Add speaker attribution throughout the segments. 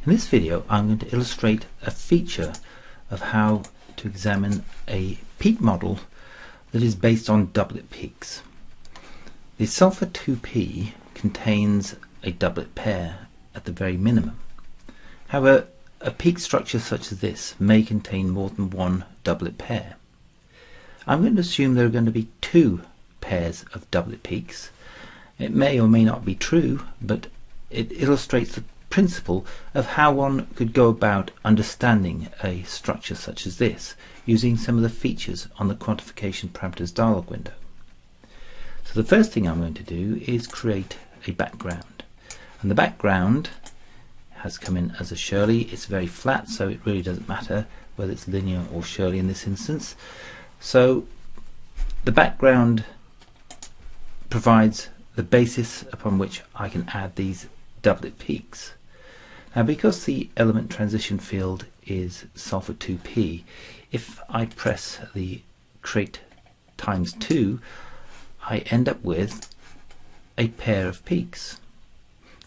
Speaker 1: In this video I'm going to illustrate a feature of how to examine a peak model that is based on doublet peaks. The sulfur 2p contains a doublet pair at the very minimum. However, a peak structure such as this may contain more than one doublet pair. I'm going to assume there are going to be two pairs of doublet peaks. It may or may not be true, but it illustrates the principle of how one could go about understanding a structure such as this using some of the features on the quantification parameters dialog window. So the first thing I'm going to do is create a background, and the background has come in as a Shirley. It's very flat, so it really doesn't matter whether it's linear or Shirley in this instance. So the background provides the basis upon which I can add these doublet peaks. Now, because the element transition field is sulfur 2p, if I press the create times 2, I end up with a pair of peaks,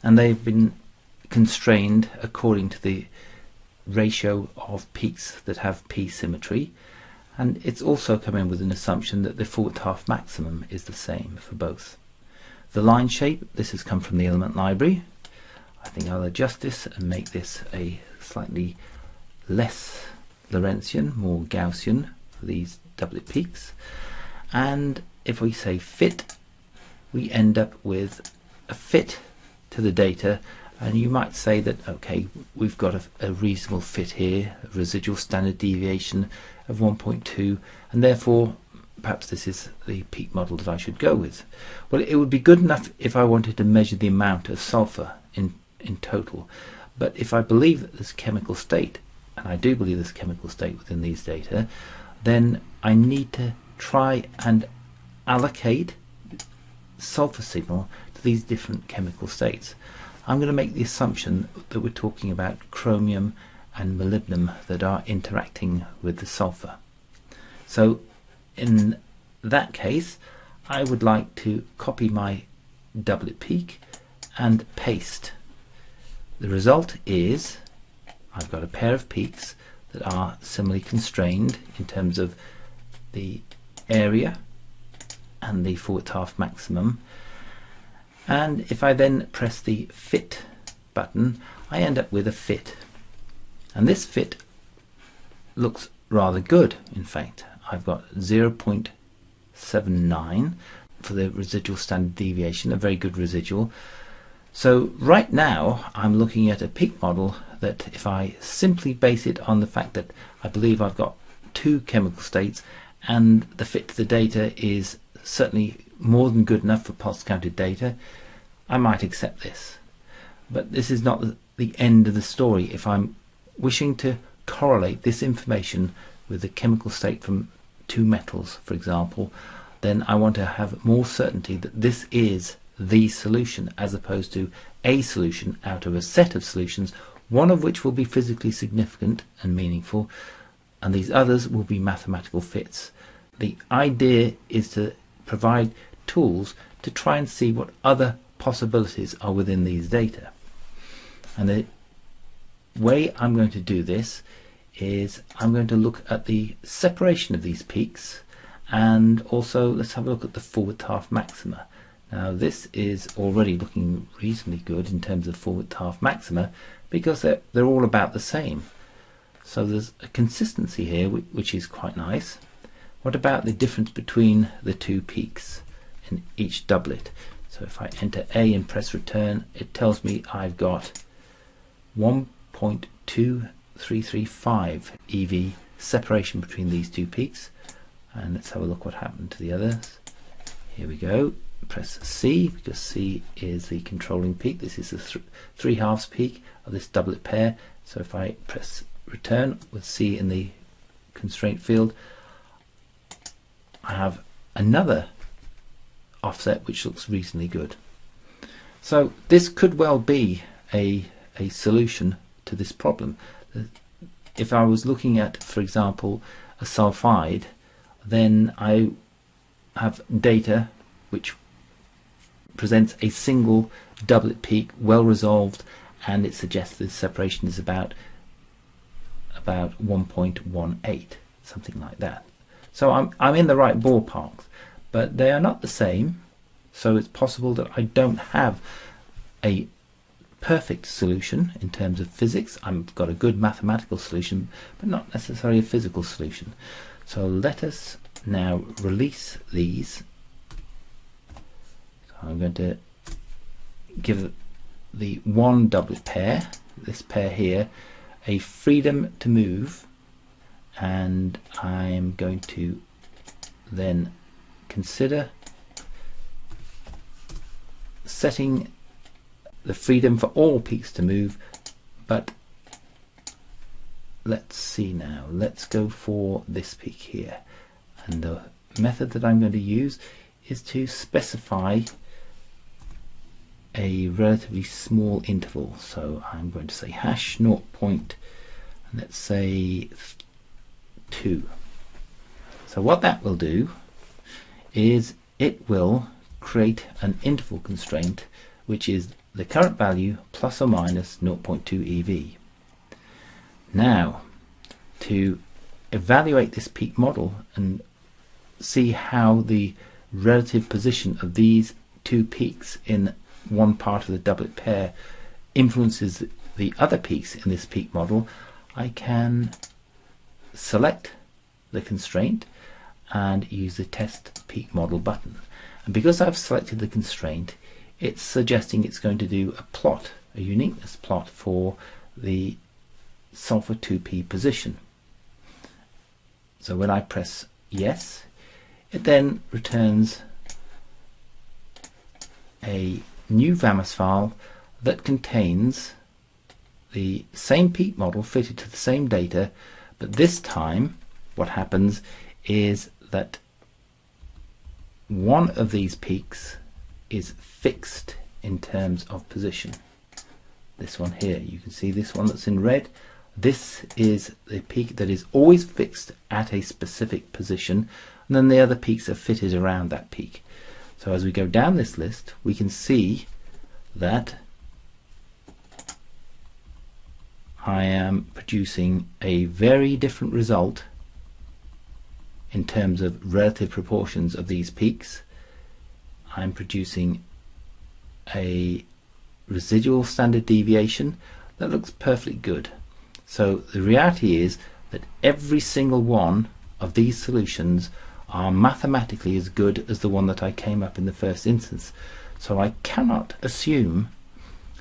Speaker 1: and they've been constrained according to the ratio of peaks that have p symmetry, and it's also come in with an assumption that the forward half maximum is the same for both. The line shape, this has come from the element library. I think I'll adjust this and make this a slightly less Lorentzian, more Gaussian for these doublet peaks. And if we say fit, we end up with a fit to the data, and you might say that, okay, we've got a reasonable fit here, a residual standard deviation of 1.2, and therefore perhaps this is the peak model that I should go with. Well, it would be good enough if I wanted to measure the amount of sulfur in total, but if I believe that there's chemical state, and I do believe there's chemical state within these data, then I need to try and allocate sulfur signal to these different chemical states. I'm going to make the assumption that we're talking about chromium and molybdenum that are interacting with the sulfur. So in that case, I would like to copy my doublet peak and paste. The result is I've got a pair of peaks that are similarly constrained in terms of the area and the forward half maximum, and if I then press the fit button, I end up with a fit, and this fit looks rather good. In fact, I've got 0.79 for the residual standard deviation, a very good residual. So right now I'm looking at a peak model that, if I simply base it on the fact that I believe I've got two chemical states and the fit to the data is certainly more than good enough for pulse counted data, I might accept this. But this is not the end of the story. If I'm wishing to correlate this information with the chemical state from two metals, for example, then I want to have more certainty that this is the solution as opposed to a solution out of a set of solutions, one of which will be physically significant and meaningful, and these others will be mathematical fits. The idea is to provide tools to try and see what other possibilities are within these data. And the way I'm going to do this is I'm going to look at the separation of these peaks, and also let's have a look at the forward half maxima. Now this is already looking reasonably good in terms of forward half maxima because they're all about the same. So there's a consistency here which is quite nice. What about the difference between the two peaks in each doublet? So if I enter A and press return, it tells me I've got 1.2335 EV separation between these two peaks. And let's have a look what happened to the others. Here we go. Press C because C is the controlling peak. This is the 3/2 peak of this doublet pair. So if I press return with C in the constraint field, I have another offset which looks reasonably good. So this could well be a solution to this problem. If I was looking at, for example, a sulfide, then I have data which presents a single doublet peak, well resolved, and it suggests the separation is about 1.18, something like that. So I'm in the right ballpark, but they are not the same. So it's possible that I don't have a perfect solution in terms of physics. I've got a good mathematical solution, but not necessarily a physical solution. So let us now release these. So I'm going to give the one doublet pair, this pair here, a freedom to move, and I'm going to then consider setting the freedom for all peaks to move, but let's see now, let's go for this peak here, and the method that I'm going to use is to specify a relatively small interval. So I'm going to say hash 0. Let's say 2. So what that will do is it will create an interval constraint which is the current value plus or minus 0.2 EV. Now, to evaluate this peak model and see how the relative position of these two peaks in one part of the doublet pair influences the other peaks in this peak model, I can select the constraint and use the test peak model button. And because I've selected the constraint, it's suggesting it's going to do a plot, a uniqueness plot for the sulfur 2p position. So when I press yes, it then returns a new VAMOS file that contains the same peak model fitted to the same data, but this time what happens is that one of these peaks is fixed in terms of position. This one here, you can see this one that's in red. This is the peak that is always fixed at a specific position, and then the other peaks are fitted around that peak. So as we go down this list, we can see that I am producing a very different result in terms of relative proportions of these peaks. I'm producing a residual standard deviation that looks perfectly good. So the reality is that every single one of these solutions are mathematically as good as the one that I came up in the first instance. So I cannot assume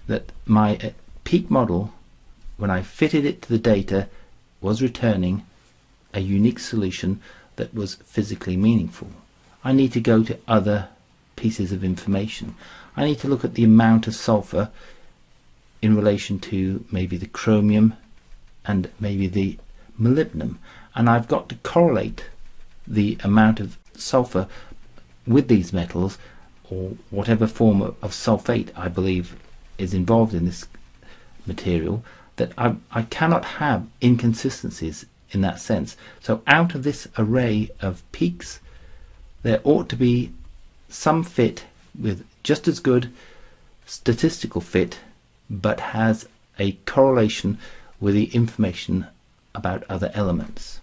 Speaker 1: that my peak model, when I fitted it to the data, was returning a unique solution that was physically meaningful. I need to go to other pieces of information. I need to look at the amount of sulfur in relation to maybe the chromium and maybe the molybdenum, and I've got to correlate the amount of sulfur with these metals, or whatever form of sulfate I believe is involved in this material, that I cannot have inconsistencies in that sense. So out of this array of peaks, there ought to be some fit with just as good statistical fit, but has a correlation with the information about other elements.